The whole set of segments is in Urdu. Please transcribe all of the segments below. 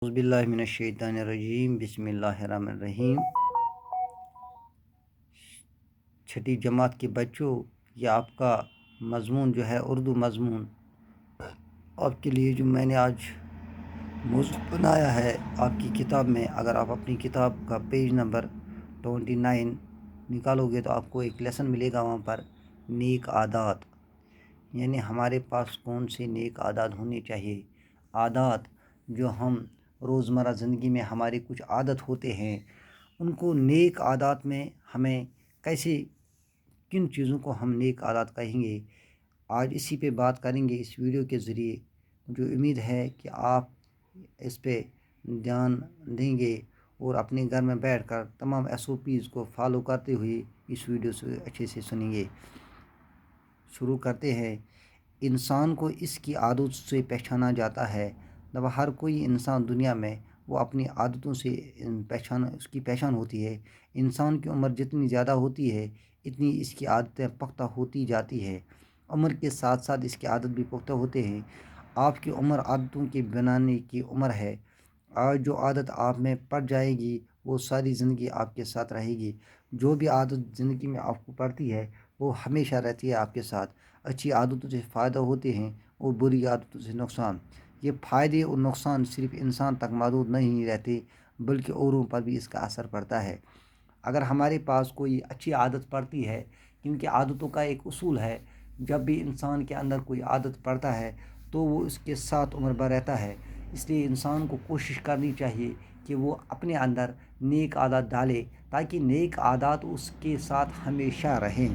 اعوذ باللہ من الشیطان الرجیم بسم اللہ الرحمن الرحیم۔ چھٹی جماعت کے بچوں، یہ آپ کا مضمون جو ہے اردو مضمون آپ کے لیے جو میں نے آج موضوع بنایا ہے آپ کی کتاب میں، اگر آپ اپنی کتاب کا پیج نمبر 29 نکالو گے تو آپ کو ایک لیسن ملے گا وہاں پر، نیک عادات، یعنی ہمارے پاس کون سے نیک عادات ہونے چاہیے۔ عادات جو ہم روزمرہ زندگی میں ہمارے کچھ عادت ہوتے ہیں، ان کو نیک عادات میں ہمیں کیسے، کن چیزوں کو ہم نیک عادات کہیں گے، آج اسی پہ بات کریں گے اس ویڈیو کے ذریعے۔ جو امید ہے کہ آپ اس پہ دھیان دیں گے اور اپنے گھر میں بیٹھ کر تمام SOPs کو فالو کرتے ہوئے اس ویڈیو سے اچھے سے سنیں گے۔ شروع کرتے ہیں۔ انسان کو اس کی عادت سے پہچانا جاتا ہے۔ جب ہر کوئی انسان دنیا میں وہ اپنی عادتوں سے اس کی پہچان ہوتی ہے۔ انسان کی عمر جتنی زیادہ ہوتی ہے اتنی اس کی عادتیں پختہ ہوتی جاتی ہے۔ عمر کے ساتھ ساتھ اس کی عادت بھی پختہ ہوتے ہیں۔ آپ کی عمر عادتوں کے بنانے کی عمر ہے۔ آج جو عادت آپ میں پڑ جائے گی وہ ساری زندگی آپ کے ساتھ رہے گی۔ جو بھی عادت زندگی میں آپ کو پڑتی ہے وہ ہمیشہ رہتی ہے آپ کے ساتھ۔ اچھی عادتوں سے فائدہ ہوتے ہیں اور بری عادتوں سے نقصان۔ یہ فائدے اور نقصان صرف انسان تک محدود نہیں رہتے بلکہ اوروں پر بھی اس کا اثر پڑتا ہے۔ اگر ہمارے پاس کوئی اچھی عادت پڑتی ہے، کیونکہ عادتوں کا ایک اصول ہے، جب بھی انسان کے اندر کوئی عادت پڑتا ہے تو وہ اس کے ساتھ عمر بھر رہتا ہے۔ اس لیے انسان کو کوشش کرنی چاہیے کہ وہ اپنے اندر نیک عادت ڈالے تاکہ نیک عادات اس کے ساتھ ہمیشہ رہیں۔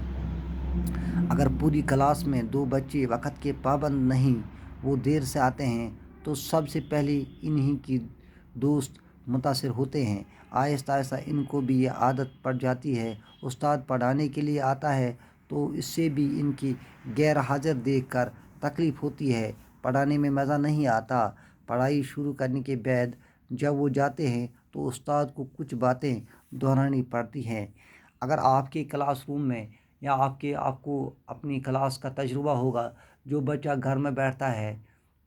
اگر پوری کلاس میں 2 بچے وقت کے پابند نہیں، وہ دیر سے آتے ہیں، تو سب سے پہلے انہی کی دوست متاثر ہوتے ہیں۔ آہستہ آہستہ ان کو بھی یہ عادت پڑ جاتی ہے۔ استاد پڑھانے کے لیے آتا ہے تو اس سے بھی ان کی غیر حاضر دیکھ کر تکلیف ہوتی ہے، پڑھانے میں مزہ نہیں آتا۔ پڑھائی شروع کرنے کے بعد جب وہ جاتے ہیں تو استاد کو کچھ باتیں دہرانی پڑتی ہیں۔ اگر آپ کے کلاس روم میں یا آپ کو اپنی کلاس کا تجربہ ہوگا، جو بچہ گھر میں بیٹھتا ہے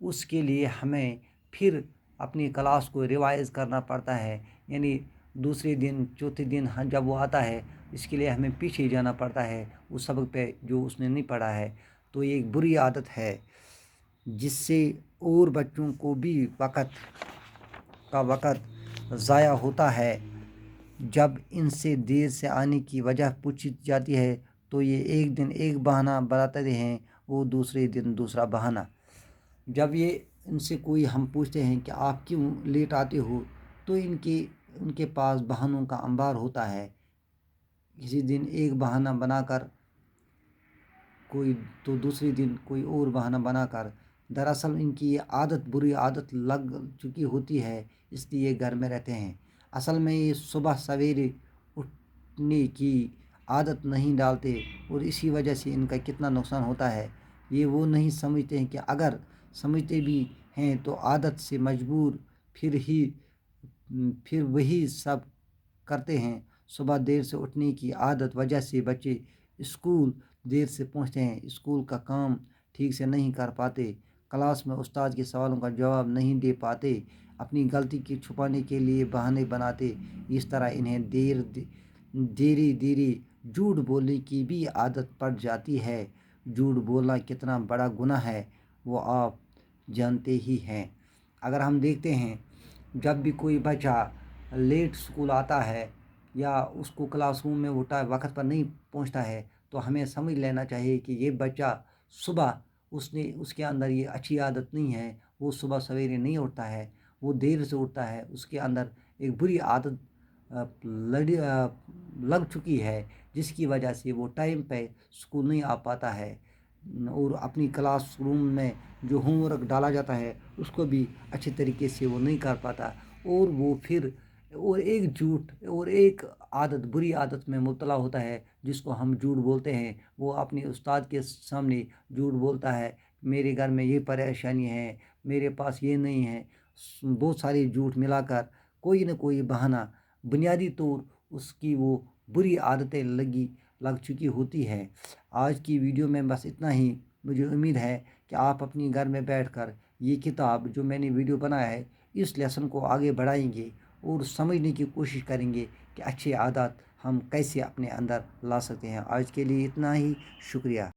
اس کے لیے ہمیں پھر اپنی کلاس کو ریوائز کرنا پڑتا ہے، یعنی دوسرے دن چوتھے دن جب وہ آتا ہے اس کے لیے ہمیں پیچھے جانا پڑتا ہے اس سبق پہ جو اس نے نہیں پڑھا ہے۔ تو یہ ایک بری عادت ہے جس سے اور بچوں کو بھی وقت ضائع ہوتا ہے۔ جب ان سے دیر سے آنے کی وجہ پوچھی جاتی ہے تو یہ ایک دن ایک بہانہ بتاتے ہیں، وہ دوسرے دن دوسرا بہانہ۔ جب ان سے کوئی ہم پوچھتے ہیں کہ آپ کیوں لیٹ آتے ہو تو ان کے پاس بہانوں کا انبار ہوتا ہے۔ کسی دن ایک بہانہ بنا کر تو دوسرے دن کوئی اور بہانہ بنا کر، دراصل ان کی یہ عادت بری عادت لگ چکی ہوتی ہے، اس لیے گھر میں رہتے ہیں۔ اصل میں یہ صبح سویرے اٹھنے کی عادت نہیں ڈالتے اور اسی وجہ سے ان کا کتنا نقصان ہوتا ہے یہ وہ نہیں سمجھتے ہیں، کہ اگر سمجھتے بھی ہیں تو عادت سے مجبور پھر وہی سب کرتے ہیں۔ صبح دیر سے اٹھنے کی عادت وجہ سے بچے اسکول دیر سے پہنچتے ہیں، اسکول کا کام ٹھیک سے نہیں کر پاتے، کلاس میں استاد کے سوالوں کا جواب نہیں دے پاتے، اپنی غلطی کی چھپانے کے لیے بہانے بناتے۔ اس طرح انہیں دھیرے جھوٹ بولنے کی بھی عادت پڑ جاتی ہے۔ جھوٹ بولنا کتنا بڑا گناہ ہے وہ آپ جانتے ہی ہیں۔ اگر ہم دیکھتے ہیں جب بھی کوئی بچہ لیٹ اسکول آتا ہے یا اس کو کلاس روم میں وقت پر نہیں پہنچتا ہے تو ہمیں سمجھ لینا چاہیے کہ یہ بچہ صبح اس کے اندر یہ اچھی عادت نہیں ہے، وہ صبح سویرے نہیں اٹھتا ہے، وہ دیر سے اٹھتا ہے، اس کے اندر ایک بری عادت لگ چکی ہے جس کی وجہ سے وہ ٹائم پہ اسکول نہیں آ پاتا ہے اور اپنی کلاس روم میں جو ہوم ورک ڈالا جاتا ہے اس کو بھی اچھے طریقے سے وہ نہیں کر پاتا، اور وہ پھر ایک جھوٹ اور ایک بری عادت میں مبتلا ہوتا ہے جس کو ہم جھوٹ بولتے ہیں۔ وہ اپنے استاد کے سامنے جھوٹ بولتا ہے، میرے گھر میں یہ پریشانی ہے، میرے پاس یہ نہیں ہے، بہت سارے جھوٹ ملا کر کوئی نہ کوئی بہانہ، بنیادی طور اس کی وہ بری عادتیں لگ چکی ہوتی ہے۔ آج کی ویڈیو میں بس اتنا ہی۔ مجھے امید ہے کہ آپ اپنی گھر میں بیٹھ کر یہ کتاب جو میں نے ویڈیو بنایا ہے اس لیسن کو آگے بڑھائیں گے اور سمجھنے کی کوشش کریں گے کہ اچھے عادات ہم کیسے اپنے اندر لا سکتے ہیں۔ آج کے لیے اتنا ہی، شکریہ۔